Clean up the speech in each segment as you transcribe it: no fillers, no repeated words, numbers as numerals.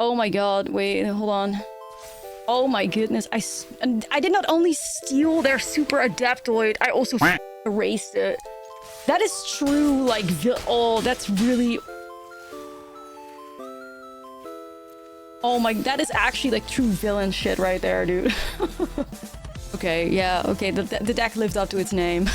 Oh my god, wait, hold on. Oh my goodness, I did not only steal their super Adaptoid, I also erased it. That is true, like, oh, that's really... Oh my, that is actually like true villain shit right there, dude. Okay, yeah, okay, the deck lived up to its name.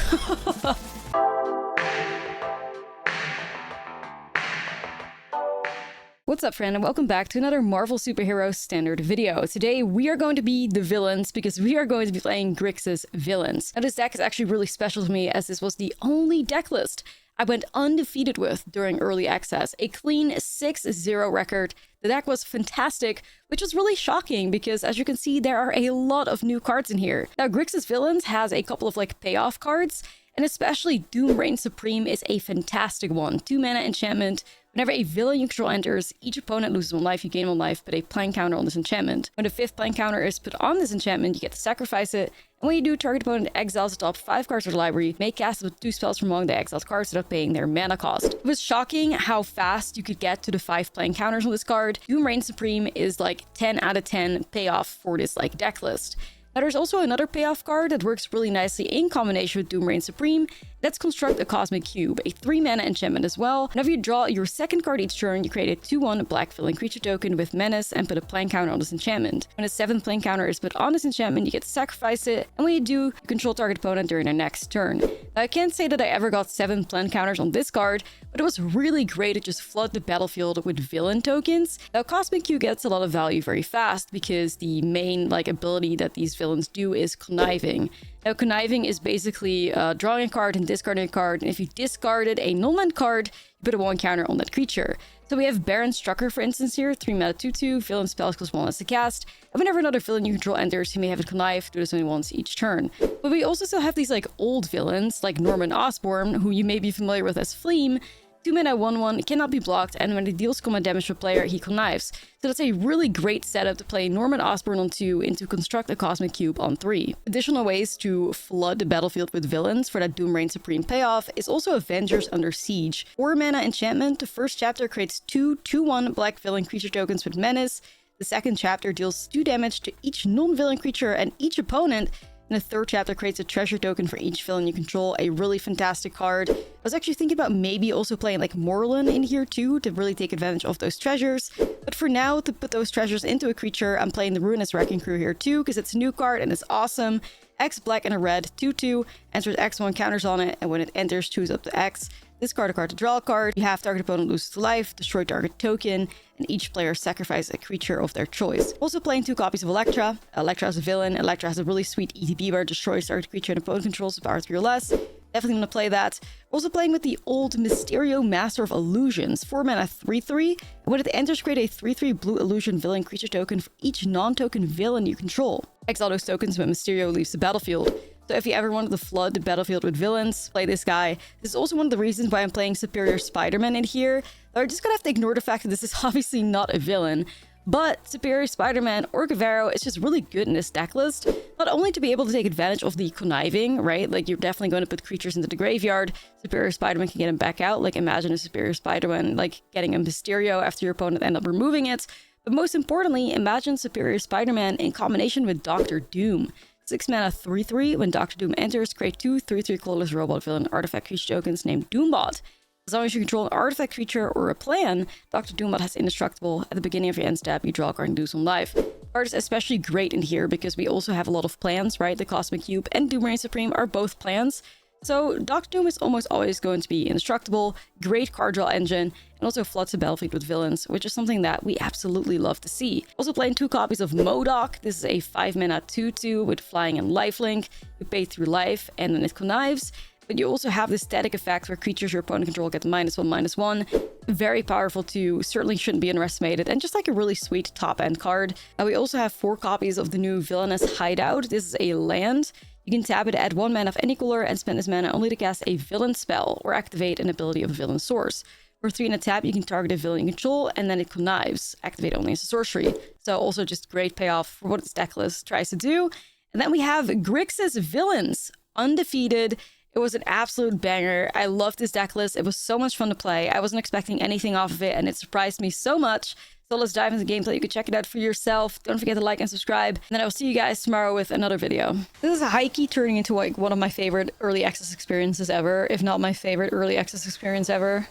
What's up, friend, and welcome back to another Marvel Superhero Standard video. Today, we are going to be the villains because we are going to be playing Grixis Villains. Now, this deck is actually really special to me as this was the only deck list I went undefeated with during early access. A clean 6-0 record. The deck was fantastic, which was really shocking because, as you can see, there are a lot of new cards in here. Now, Grixis Villains has a couple of, like, payoff cards, and especially Doom Reign Supreme is a fantastic one. 2-mana enchantment. Whenever a villain you control enters, each opponent loses 1 life, you gain 1 life, but a plan counter on this enchantment. When the 5th plan counter is put on this enchantment, you get to sacrifice it, and when you do, target opponent exiles the top 5 cards of the library, may cast up to 2 spells from among the exiled cards without paying their mana cost. It was shocking how fast you could get to the 5 plan counters on this card. Doom Reign Supreme is like 10 out of 10 payoff for this like deck list. Now, there's also another payoff card that works really nicely in combination with Doom Reign Supreme. Let's construct a Cosmic Cube, a 3-mana enchantment as well. Whenever you draw your 2nd card each turn, you create a 2/1 black villain creature token with menace and put a plan counter on this enchantment. When a 7th plan counter is put on this enchantment, you get to sacrifice it, and when you do, you control target opponent during their next turn. Now, I can't say that I ever got 7 plan counters on this card, but it was really great to just flood the battlefield with villain tokens. Now, Cosmic Cube gets a lot of value very fast because the main like ability that these villains do is conniving. Now, conniving is basically drawing a card and discarding a card, and if you discarded a non-land card, you put a 1 counter on that creature. So we have Baron Strucker, for instance, here, 3-mana 2/2, villain spells cost 1 less to cast, and whenever another villain you control enters, you may have it connive, do this only once each turn. But we also still have these like old villains, like Norman Osborn, who you may be familiar with as Fleam. 2-mana 1/1, cannot be blocked, and when it deals combat damage to a player, he connives. So that's a really great setup to play Norman Osborn on 2 and to construct a Cosmic Cube on 3. Additional ways to flood the battlefield with villains for that Doom Reign Supreme payoff is also Avengers Under Siege. 4-mana enchantment, the first chapter creates 2 2/1 black villain creature tokens with menace. The second chapter deals 2 damage to each non-villain creature and each opponent. And the third chapter creates a treasure token for each villain you control, a really fantastic card. I was actually thinking about maybe also playing like Morlun in here too, to really take advantage of those treasures. But for now, to put those treasures into a creature, I'm playing the Ruinous Wrecking Crew here too, because it's a new card and it's awesome. X black and a red, 2/2, enters X1 counters on it, and when it enters, choose up to X. Discard a card to draw a card. You have target opponent loses to life, destroy target token, and each player sacrifices a creature of their choice. Also playing 2 copies of Elektra. Elektra is a villain. Elektra has a really sweet ETB bar, destroys target creature and opponent controls with power 3 or less. Definitely want to play that. Also playing with the old Mysterio Master of Illusions, 4-mana 3/3, and when it enters, create a 3/3 blue illusion villain creature token for each non-token villain you control. Exile those tokens when Mysterio leaves the battlefield. So if you ever wanted to flood the battlefield with villains, play this guy. This is also one of the reasons why I'm playing Superior Spider-Man in here. Though I'm just gonna have to ignore the fact that this is obviously not a villain. But Superior Spider-Man or Guevara is just really good in this deck list. Not only to be able to take advantage of the conniving, right? Like, you're definitely going to put creatures into the graveyard. Superior Spider-Man can get him back out. Like, imagine a Superior Spider-Man, like, getting a Mysterio after your opponent end up removing it. But most importantly, imagine Superior Spider-Man in combination with Dr. Doom. 6-mana 3/3, when Dr. Doom enters, create 2 3/3 colorless robot villain artifact creature tokens named Doombot. As long as you control an artifact creature or a plan, Dr. Doombot has indestructible. At the beginning of your end step, you draw a card and lose 1 life. The card is especially great in here because we also have a lot of plans, right? The Cosmic Cube and Doom Reign Supreme are both plans. So Dr. Doom is almost always going to be indestructible, great card draw engine, and also floods the battlefield with villains, which is something that we absolutely love to see. Also playing 2 copies of MODOK. This is a 5-mana 2/2 with flying and lifelink. You pay through life, and then it connives. But you also have this static effect where creatures your opponent control get -1/-1. Very powerful too, certainly shouldn't be underestimated, and just like a really sweet top-end card. We also have 4 copies of the new Villainous Hideout. This is a land. You can tap it, add 1 mana of any color, and spend this mana only to cast a villain spell or activate an ability of a villain source. For 3 in a tap, you can target a villain you control, and then it connives. Activate only as a sorcery. So also just great payoff for what its deck list tries to do. And then we have Grixis Villains, undefeated. It was an absolute banger. I loved this deck list. It was so much fun to play. I wasn't expecting anything off of it, and it surprised me so much. So let's dive into the gameplay. You can check it out for yourself. Don't forget to like and subscribe. And then I will see you guys tomorrow with another video. This is a high-key turning into like one of my favorite early access experiences ever, if not my favorite early access experience ever.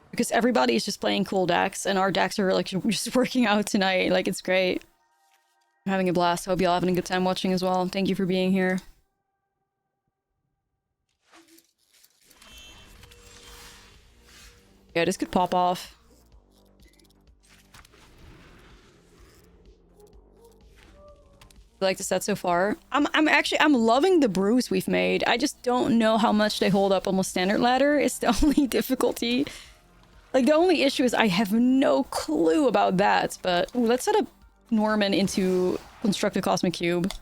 Because everybody is just playing cool decks, and our decks are like just working out tonight. Like, it's great. I'm having a blast. Hope y'all having a good time watching as well. Thank you for being here. Yeah, this could pop off. I like the set so far. I'm loving the brews we've made. I just don't know how much they hold up on the standard ladder. It's the only difficulty. Like, the only issue is I have no clue about that. But ooh, let's set up Norman into construct a cosmic cube.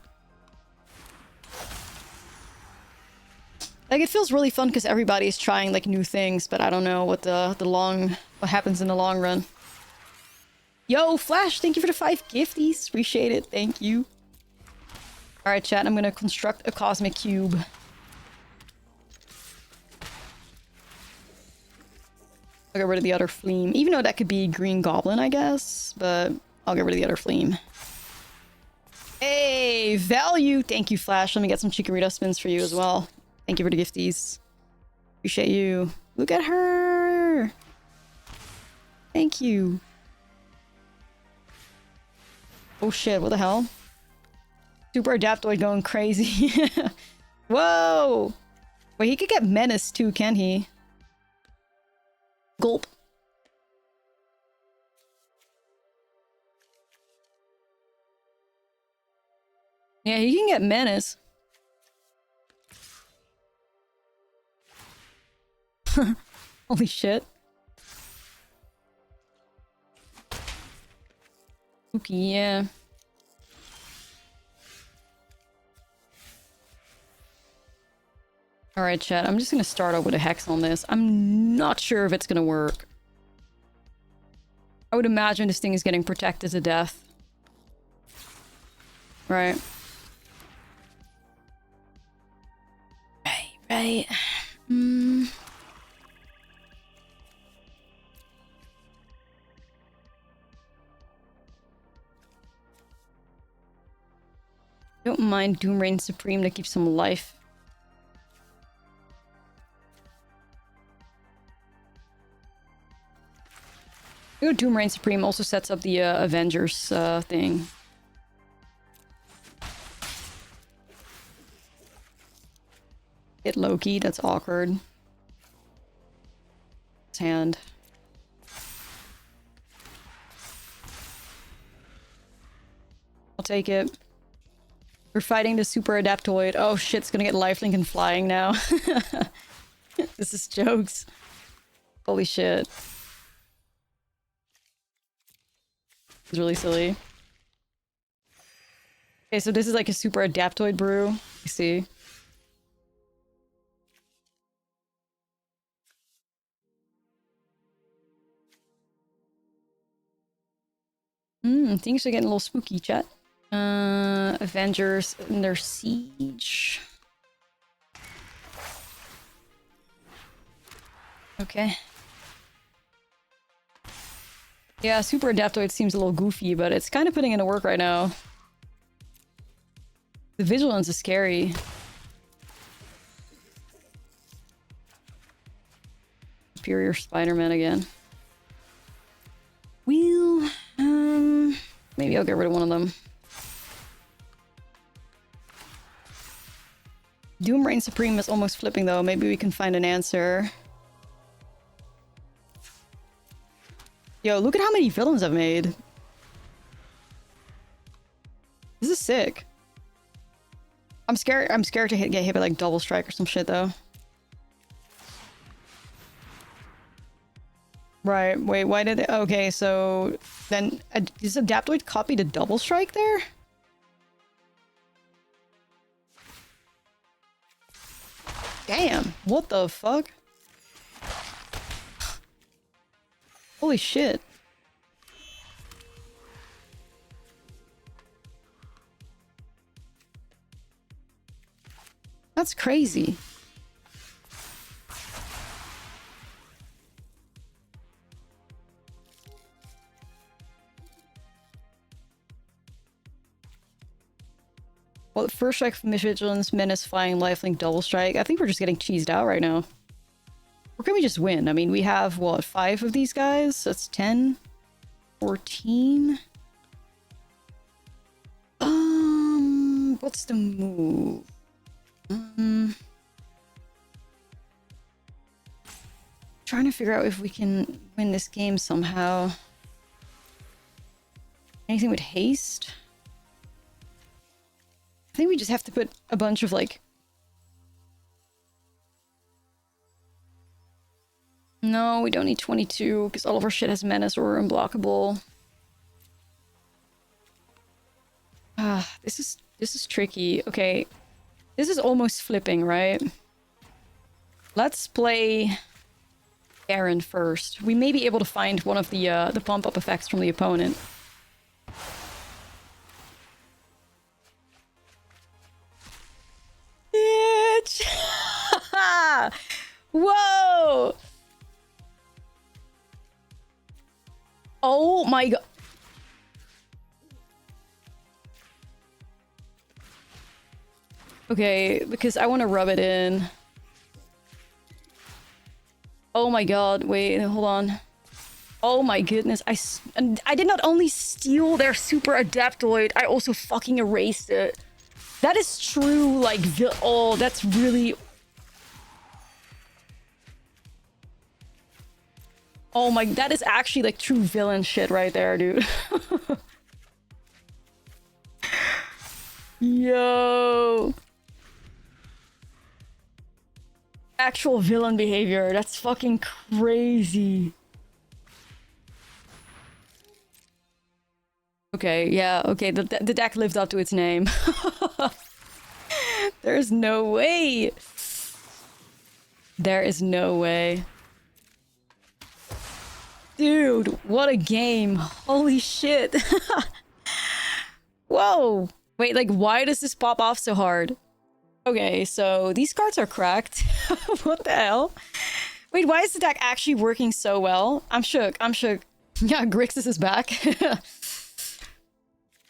Like, it feels really fun because everybody's trying like new things, but I don't know what what happens in the long run. Yo, Flash, thank you for the 5 gifties. Appreciate it. Thank you. Alright, chat, I'm gonna construct a cosmic cube. I'll get rid of the other Fleam. Even though that could be Green Goblin, I guess. But I'll get rid of the other Fleam. Hey, value! Thank you, Flash. Let me get some Chikorita spins for you as well. Thank you for the gifties. Appreciate you. Look at her! Thank you. Oh shit, what the hell? Super Adaptoid going crazy. Whoa! Wait, he could get Menace too, can he? Gulp. Yeah, he can get Menace. Holy shit. Okay, yeah. Alright, chat. I'm just gonna start out with a Hex on this. I'm not sure if it's gonna work. I would imagine this thing is getting protected to death. Right. Right. Don't mind Doom Reign Supreme to keep some life. You know, Doom Reign Supreme also sets up the Avengers thing. Hit Loki, that's awkward. His hand. I'll take it. We're fighting the Super Adaptoid. Oh shit, it's gonna get lifelink and flying now. This is jokes. Holy shit. It's really silly. Okay, so this is like a Super Adaptoid brew. You see. Things are getting a little spooky, chat. Avengers in their siege. Okay. Yeah, Super Adaptoid seems a little goofy, but it's kind of putting into work right now. The Vigilance is scary. Superior Spider-Man again. Well, maybe I'll get rid of one of them. Doom Reign Supreme is almost flipping though. Maybe we can find an answer. Yo, look at how many villains I've made. This is sick. I'm scared to get hit by like double strike or some shit though. Right, wait, why did it? Okay, so then does Adaptoid copy the double strike there? Damn, what the fuck? Holy shit. That's crazy. Well, first strike, vigilance, menace, flying, lifelink, double strike. I think we're just getting cheesed out right now. Or can we just win? I mean, we have, what, 5 of these guys? That's 10? 14? What's the move? Trying to figure out if we can win this game somehow. Anything with haste? I think we just have to put a bunch of, like... No, we don't need 22, because all of our shit has menace or we're unblockable. This is tricky. Okay. This is almost flipping, right? Let's play Baron first. We may be able to find one of the pump-up effects from the opponent. Bitch! Whoa! Oh my god. Okay, because I want to rub it in. Oh my god, wait, hold on. Oh my goodness, I did not only steal their super Adaptoid, I also fucking erased it. That is true, like, oh, that's really... Oh my, that is actually, like, true villain shit right there, dude. Yo. Actual villain behavior. That's fucking crazy. Okay, yeah, okay. The deck lived up to its name. There's no way. There is no way. Dude, what a game. Holy shit. Whoa. Wait, like, why does this pop off so hard? Okay, so these cards are cracked. What the hell? Wait, why is the deck actually working so well? I'm shook. I'm shook. Yeah, Grixis is back.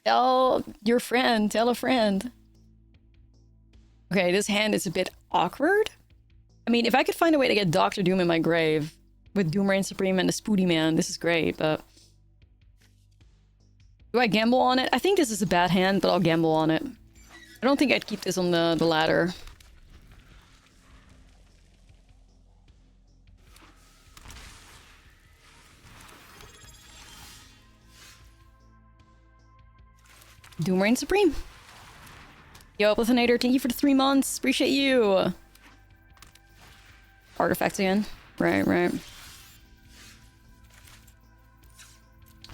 Tell your friend. Tell a friend. Okay, this hand is a bit awkward. I mean, if I could find a way to get Dr. Doom in my grave with Doomrain Supreme and the Spooty Man, this is great, but... Do I gamble on it? I think this is a bad hand, but I'll gamble on it. I don't think I'd keep this on the ladder. Doomrain Supreme. Yo, Plethanator, thank you for the 3 months. Appreciate you. Artifacts again. Right.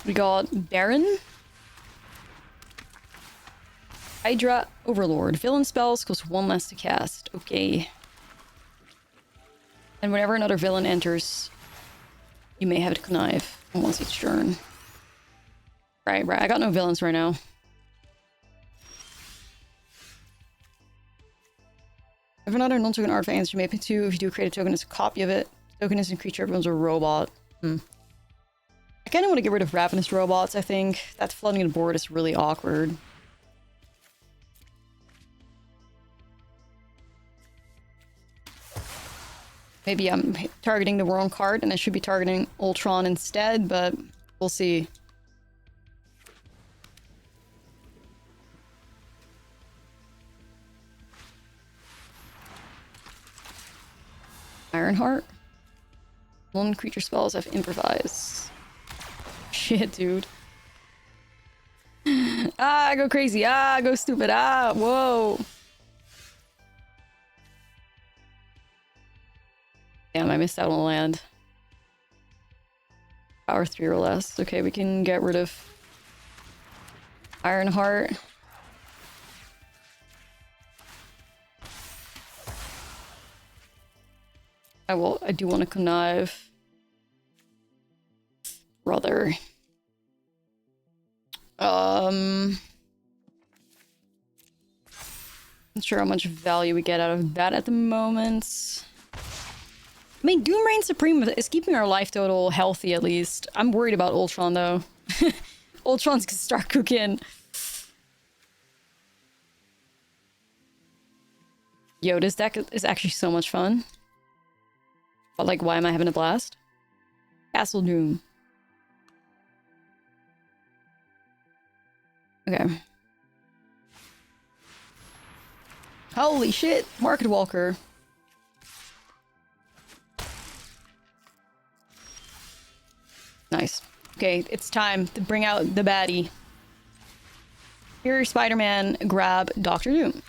We got Baron. Hydra Overlord. Villain spells cost 1 less to cast. Okay. And whenever another villain enters, you may have to connive once each turn. Right. I got no villains right now. If another non-token artifact enters, you may pay 2. If you do create a token as a copy of it. Token is a creature, becomes a robot. I kind of want to get rid of Ravenous Robots, I think. That flooding the board is really awkward. Maybe I'm targeting the wrong card and I should be targeting Ultron instead, but we'll see. Ironheart? 1 creature spells have improvise. Shit, dude. Ah, go crazy. Ah, go stupid. Ah, whoa. Damn, I missed out on land. Power 3 or less. Okay, we can get rid of Ironheart. I do want to connive. Brother. Not sure how much value we get out of that at the moment. I mean, Doomrain Supreme is keeping our life total healthy, at least. I'm worried about Ultron, though. Ultron's gonna start cooking. Yo, this deck is actually so much fun. But like, why am I having a blast? Castle Doom. Okay. Holy shit! Market Walker. Nice. Okay, it's time to bring out the baddie. Here, Spider-Man, grab Doctor Doom.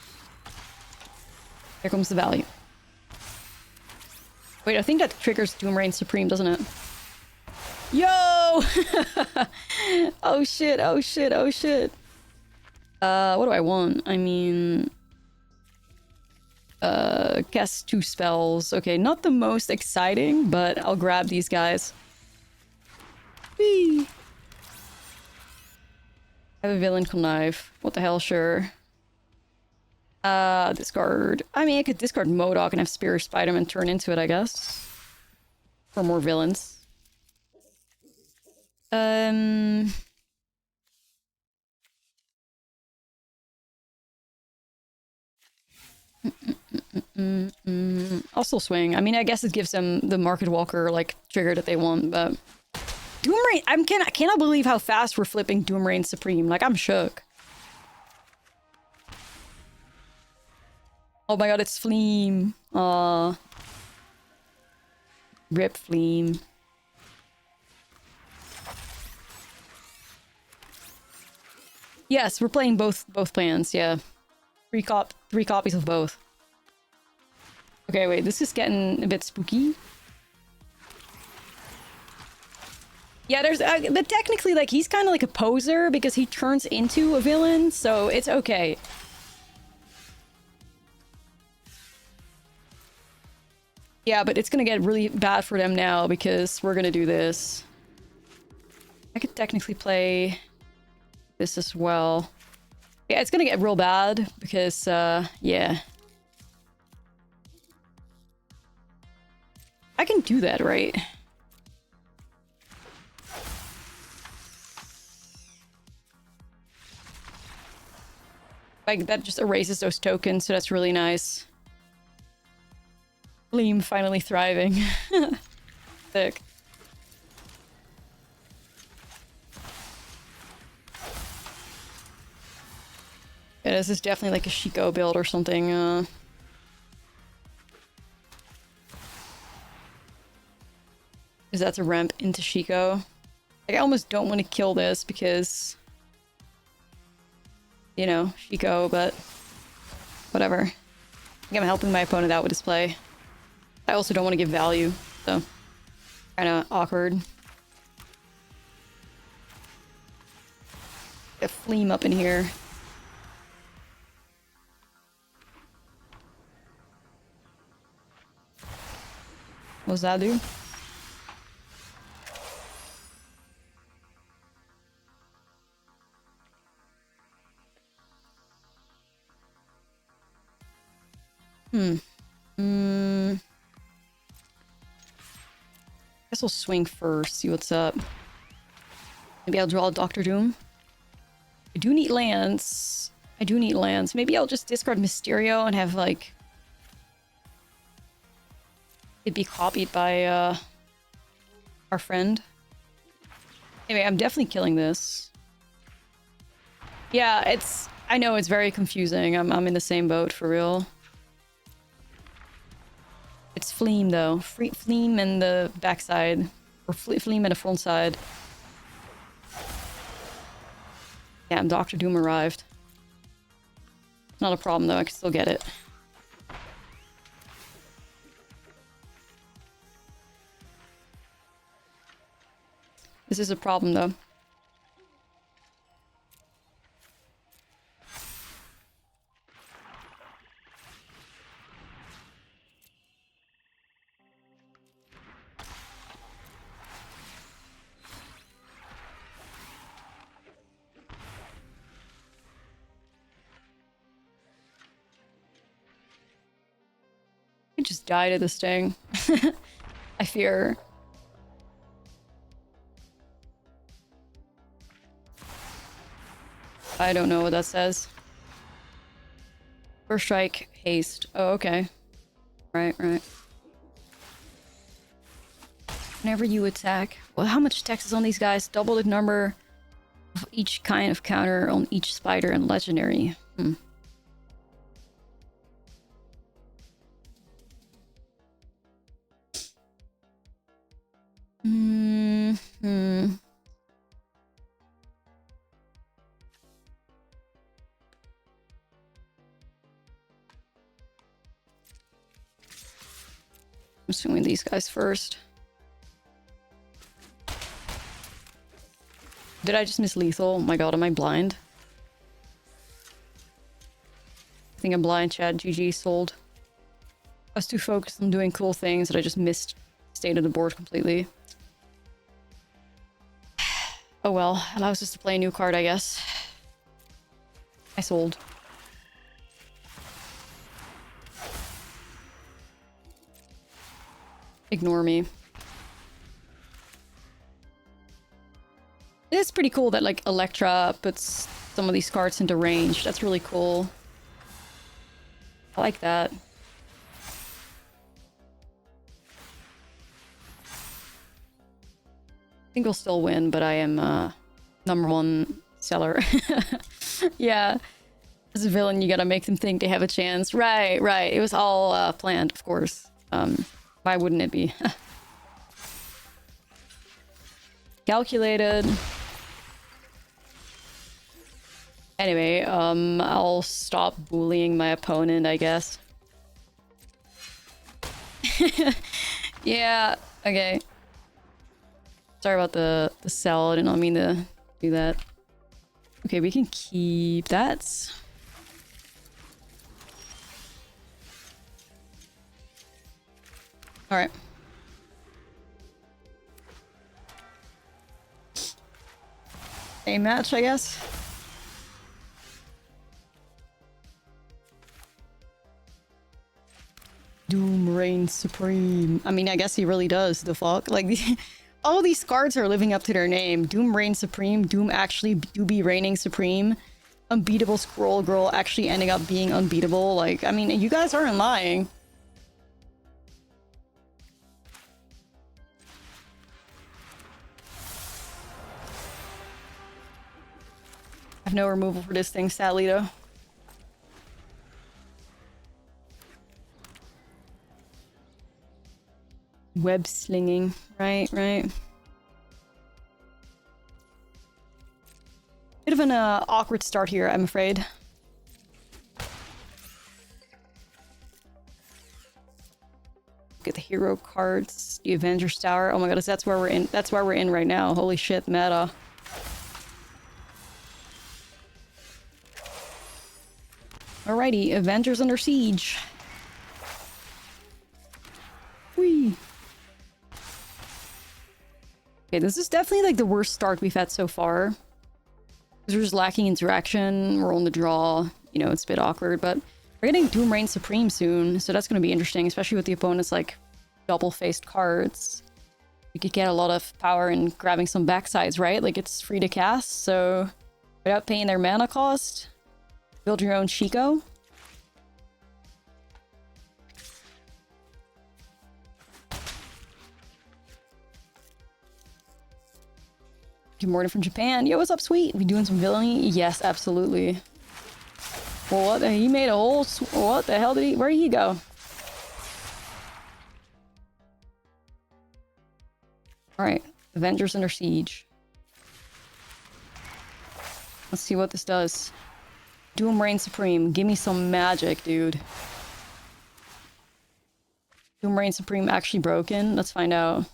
Here comes the value. Wait, I think that triggers Doom Reign Supreme, doesn't it? Yo! Oh shit, oh shit, oh shit. What do I want? I mean... cast 2 spells. Okay, not the most exciting, but I'll grab these guys. Whee! I have a Villain Connive. What the hell, sure. Discard. I mean, I could discard MODOK and have Spear Spider-Man turn into it, I guess. For more villains. I'll still swing. I mean, I guess it gives them the Market Walker, like, trigger that they want, but... Doom Reign! I cannot believe how fast we're flipping Doom Reign Supreme. Like, I'm shook. Oh my god, it's Fleam. Aw. Rip Fleam. Yes, we're playing both plans, yeah. Three copies of both. Okay, wait, this is getting a bit spooky. Yeah, there's... but technically, like, he's kind of like a poser because he turns into a villain, so it's okay. Yeah, but it's gonna get really bad for them now because we're gonna do this. I could technically play this as well. Yeah, it's gonna get real bad because, yeah. I can do that, right? Like, that just erases those tokens, so that's really nice. Fleam finally thriving. Sick. Yeah, this is definitely like a Shiko build or something. Is that to ramp into Shiko? Like, I almost don't want to kill this because... You know, Shiko, but... Whatever. I think I'm helping my opponent out with his play. I also don't want to give value, so... Kinda awkward. Get Fleam up in here. What does that do? Guess we'll swing first, see what's up. Maybe I'll draw Doctor Doom. I do need lands. I do need lands. Maybe I'll just discard Mysterio and have, like... It'd be copied by, our friend. Anyway, I'm definitely killing this. Yeah, it's... I know, it's very confusing. I'm in the same boat, for real. It's Fleam, though. Fleam and the backside. Or Fleam and the front side. Damn, Doctor Doom arrived. Not a problem, though. I can still get it. This is a problem, though. I just died of this thing. I fear. I don't know what that says. First strike, haste. Oh, okay. Right, right. Whenever you attack... Well, how much text is on these guys? Double the number of each kind of counter on each spider and legendary. Hmm. I'm assuming these guys first. Did I just miss lethal? Oh my god, am I blind? I think I'm blind, Chad. GG, sold. I was too focused on doing cool things that I just missed state of the board completely. Oh well, allows us to play a new card, I guess. I sold. Ignore me. It is pretty cool that, like, Electra puts some of these cards into range. That's really cool. I like that. I think we'll still win, but I am #1 seller. Yeah. As a villain, you gotta make them think they have a chance. Right, right. It was all planned, of course. Why wouldn't it be? Calculated. Anyway, I'll stop bullying my opponent, I guess. Yeah, okay. Sorry about the sell. I did not mean to do that. Okay, we can keep that. Alright. Same match, I guess. Doom reigns supreme. I mean, I guess he really does. The fuck? Like, all these cards are living up to their name. Doom reigns supreme. Doom actually do be reigning supreme. Unbeatable Scroll Girl actually ending up being unbeatable. Like, I mean, you guys aren't lying. I have no removal for this thing, sadly, though. Web slinging. Right, right. Bit of an awkward start here, I'm afraid. Get the hero cards, the Avengers Tower. Oh my god, that's where we're in. That's where we're in right now. Holy shit, meta. Alrighty, Avengers under siege. Whee. Okay, this is definitely like the worst start we've had so far. Because we're just lacking interaction, we're on the draw, you know, it's a bit awkward, but we're getting Doom Reign Supreme soon, so that's going to be interesting, especially with the opponent's, like, double-faced cards. We could get a lot of power in grabbing some backsides, right? Like, it's free to cast, so without paying their mana cost, build your own Chico. Morton from Japan. Yo, what's up, sweet? We doing some villainy? Yes, absolutely. Well, what? He made a whole... What the hell did he... Where did he go? Alright. Avengers under siege. Let's see what this does. Doom Reign Supreme. Give me some magic, dude. Doom Reign Supreme actually broken? Let's find out.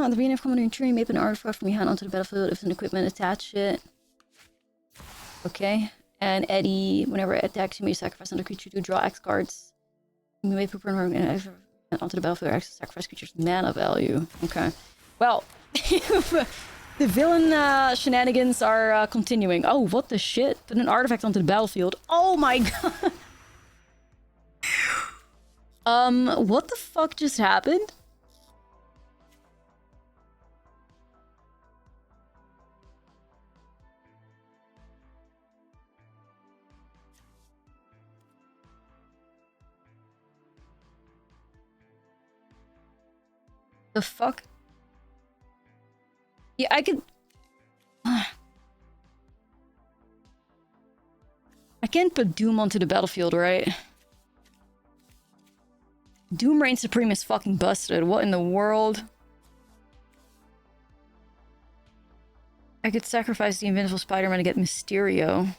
At the beginning of combat tree, make an artifact from your hand onto the battlefield if an equipment attached it. Okay. And Eddie, whenever it attacks, you may sacrifice another creature to draw X cards. You may put onto the battlefield X sacrifice creature's mana value. Okay. Well, the villain shenanigans are continuing. Oh, what the shit? Put an artifact onto the battlefield. Oh my god. What the fuck just happened? The fuck? Yeah, I could... I can't put Doom onto the battlefield, right? Doom Reign Supreme is fucking busted. What in the world? I could sacrifice the Invincible Spider-Man to get Mysterio.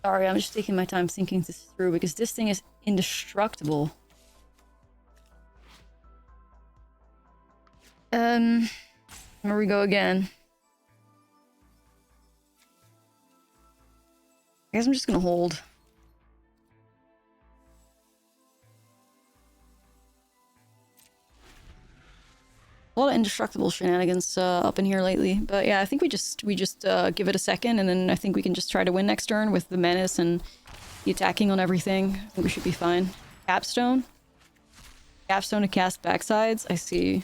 Sorry, I'm just taking my time thinking this through because this thing is indestructible. Here we go again. I guess I'm just gonna hold. A lot of indestructible shenanigans up in here lately, but yeah, I think we just give it a second, and then I think we can just try to win next turn with the menace and the attacking on everything. I think we should be fine. Capstone to cast backsides. I see.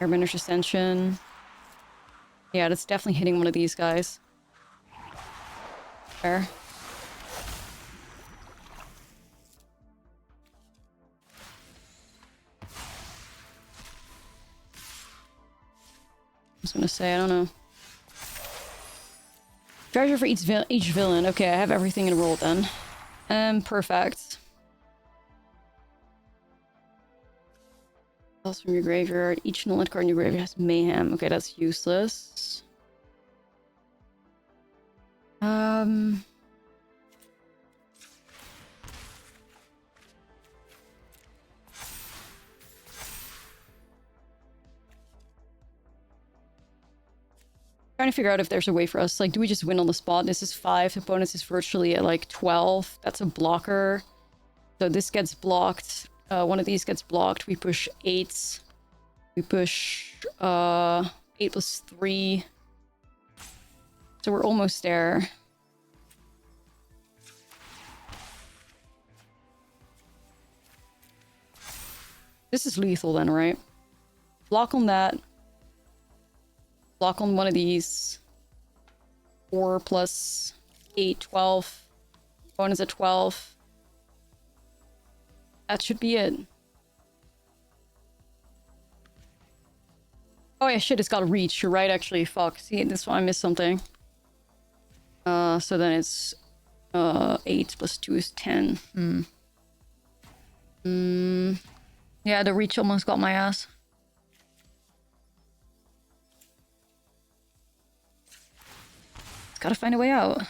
Airbender's Ascension. Yeah, that's definitely hitting one of these guys. Fair. I was gonna say, I don't know. Treasure for each villain. Okay, I have everything enrolled then. Perfect. Else from your graveyard. Each null card in your graveyard has mayhem. Okay, that's useless. Trying to figure out if there's a way for us. Like, do we just win on the spot? This is 5. Opponents is virtually at like 12. That's a blocker. So this gets blocked. One of these gets blocked. We push 8. We push 8 plus 3. So we're almost there. This is lethal then, right? Block on that. Block on one of these. 4 plus 8, 12. Opponent's at 12. That should be it. Oh yeah, shit, it's got reach. You're right, actually. Fuck. See, this one I missed something. So then it's 8 plus 2 is 10. Yeah, the reach almost got my ass. It's gotta find a way out.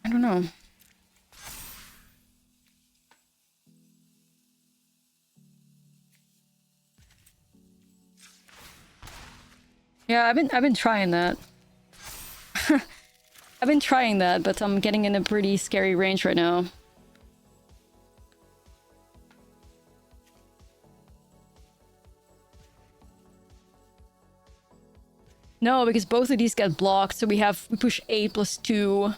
I don't know. Yeah, I've been trying that. I've been trying that, but I'm getting in a pretty scary range right now. No, because both of these get blocked, so we push 8 plus 2.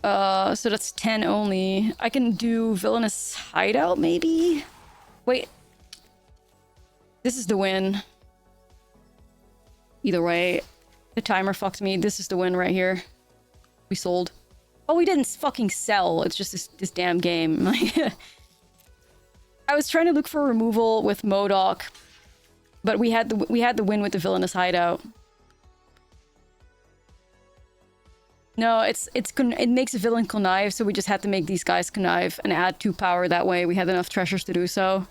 So that's 10 only. I can do Villainous Hideout, maybe? Wait. This is the win. Either way, the timer fucked me. This is the win right here. We sold. Oh, we didn't fucking sell. It's just this damn game. I was trying to look for removal with MODOK, but we had the win with the Villainous Hideout. No, it makes a villain connive, so we just had to make these guys connive and add 2 power. That way we had enough treasures to do so.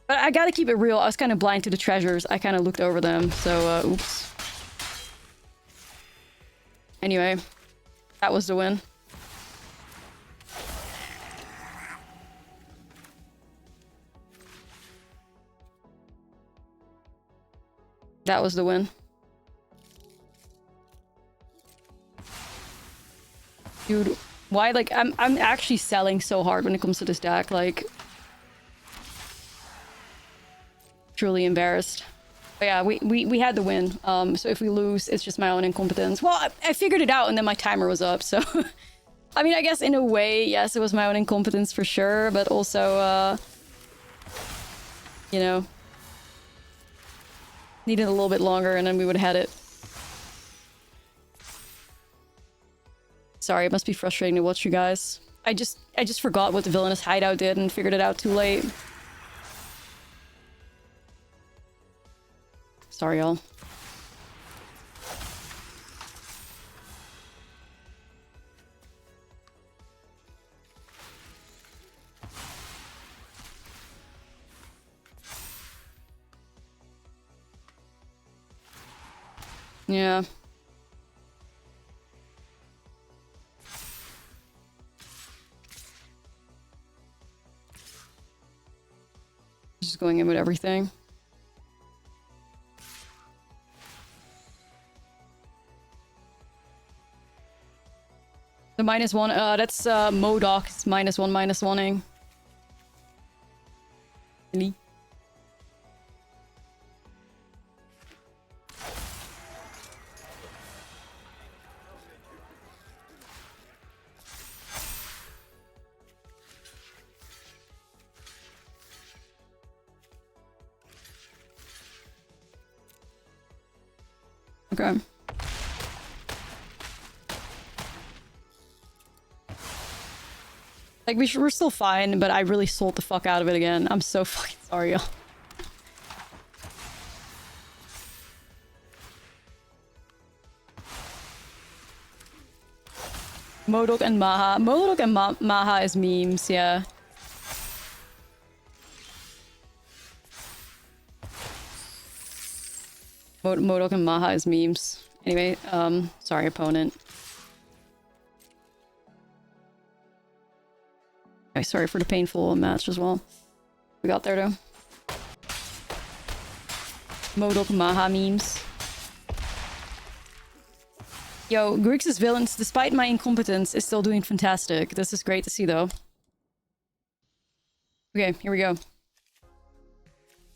But I gotta keep it real. I was kind of blind to the treasures. I kind of looked over them, so oops. Anyway, that was the win. That was the win. Dude, why, like, I'm actually selling so hard when it comes to this deck, like... Truly embarrassed. But yeah, we had the win. So if we lose, it's just my own incompetence. Well, I figured it out and then my timer was up, so... I mean, I guess in a way, yes, it was my own incompetence for sure, but also, you know, needed a little bit longer and then we would have had it. Sorry, it must be frustrating to watch you guys. I just forgot what the villainous hideout did and figured it out too late. Sorry, y'all. Yeah. Just going in with everything. The -1, that's Modok. It's -1/-1ing. Really? Okay. Like, we're still fine, but I really sold the fuck out of it again. I'm so fucking sorry, y'all. Modok and Maha. Modok and Maha is memes, yeah. Modok and Maha is memes. Anyway, sorry, opponent. Okay, sorry for the painful match as well. We got there, though. Modok Maha memes. Yo, Grixis Villains, despite my incompetence, is still doing fantastic. This is great to see, though. Okay, here we go.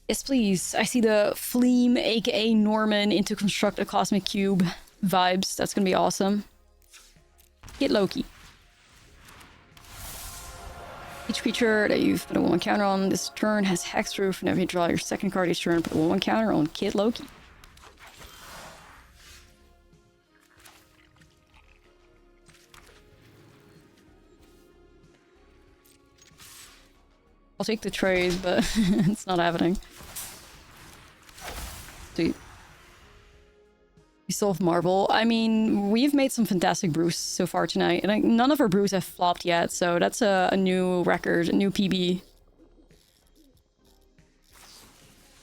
Yes, please. I see the Fleam, aka Norman, into Construct a Cosmic Cube vibes. That's gonna be awesome. Get Loki. Each creature that you've put a 1/1 counter on this turn has Hexproof. Whenever you draw your second card each turn, put a 1/1 counter on Kid Loki. I'll take the trade, but it's not happening. Sweet. We solved Marvel. I mean, we've made some fantastic brews so far tonight, and none of our brews have flopped yet, so that's a new record, a new PB.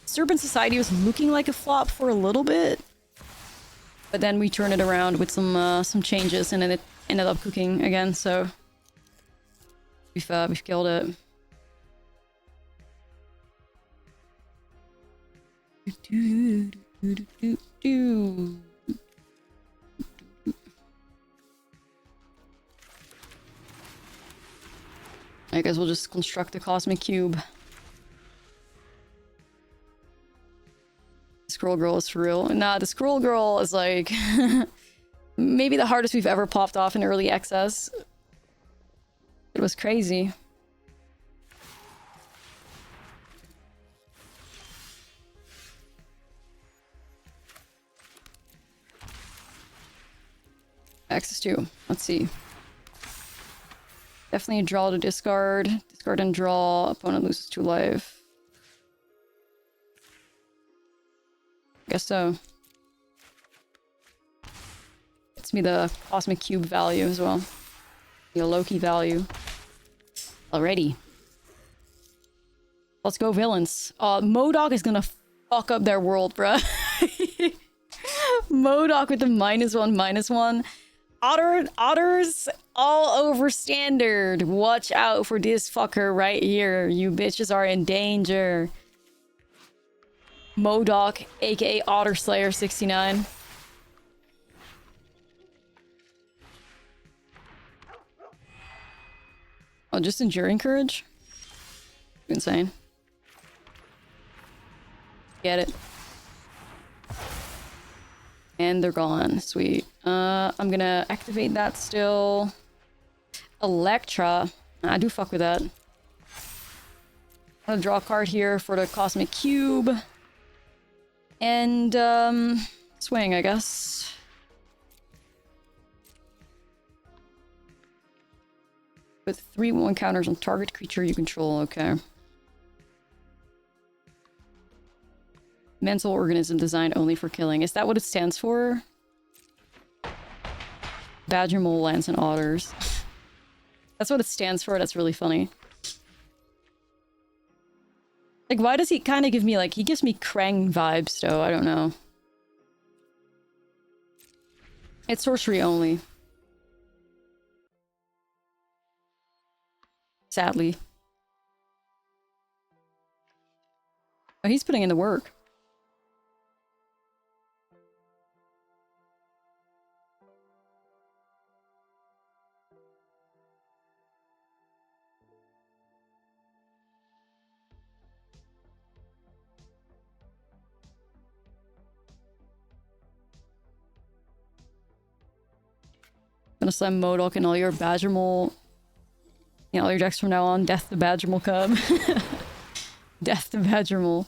Serpent Society was looking like a flop for a little bit, but then we turned it around with some changes, and then it ended up cooking again. So we've killed it. I guess we'll just construct a cosmic cube. Scroll Girl is for real. Nah, the Scroll Girl is like maybe the hardest we've ever popped off in early access. It was crazy. Access 2. Let's see. Definitely a draw to discard. Discard and draw. Opponent loses 2 life. Guess so. Gets me the Cosmic Cube value as well. The Loki value. Alrighty. Let's go, villains. Modok is gonna fuck up their world, bruh. Modok with the -1/-1. Otters all over standard. Watch out for this fucker right here. You bitches are in danger. Modok, aka Otter Slayer 69. Oh, just Enduring Courage? Insane. Get it. And they're gone. Sweet. I'm gonna activate that still. Electra. I do fuck with that. I'm gonna draw a card here for the Cosmic Cube. And, swing, I guess. With 3/1 counters on target creature you control, okay. Mental organism designed only for killing. Is that what it stands for? Badger, mole, lance, and otters. That's what it stands for. That's really funny. Like, why does he kind of give me, like, he gives me Krang vibes, though. I don't know. It's sorcery only. Sadly. Oh, he's putting in the work. Gonna slam Modok and all your Badgermole. Yeah, all your decks from now on. Death the Badgermole Cub. Death the Badgermole.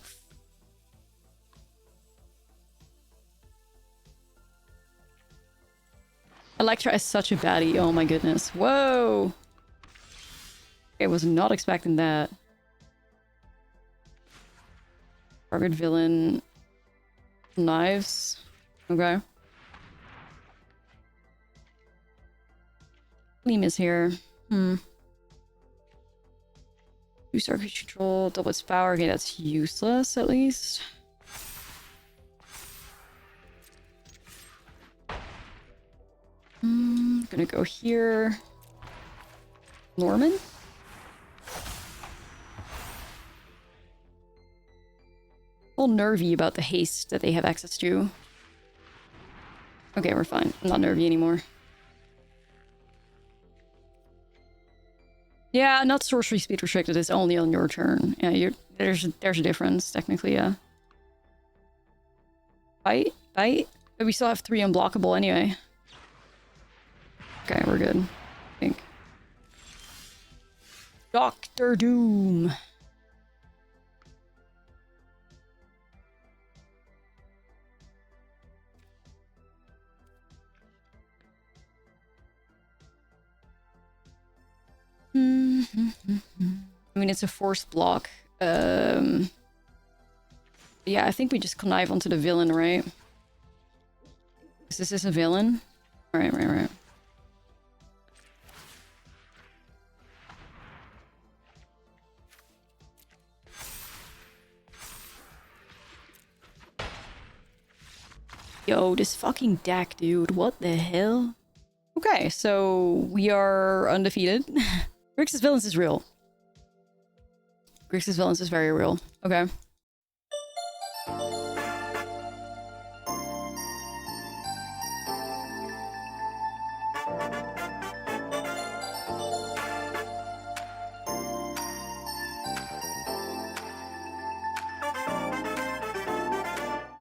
Electra is such a baddie. Oh my goodness. Whoa! I was not expecting that. Target villain. Knives. Okay. Gleam is here. 2-star creature control, double its power. Okay, that's useless at least. Gonna go here. Norman? A little nervy about the haste that they have access to. Okay, we're fine. I'm not nervy anymore. Yeah, not sorcery speed restricted. It's only on your turn. Yeah, there's a difference technically. Yeah. Bite, but we still have 3 unblockable anyway. Okay, we're good. I think. Doctor Doom. I mean, it's a forced block. Yeah, I think we just connive onto the villain, right? Is this a villain? Right. Yo, this fucking deck, dude. What the hell? Okay, so we are undefeated. Grixis Villains is real. Grixis Villains is very real. Okay.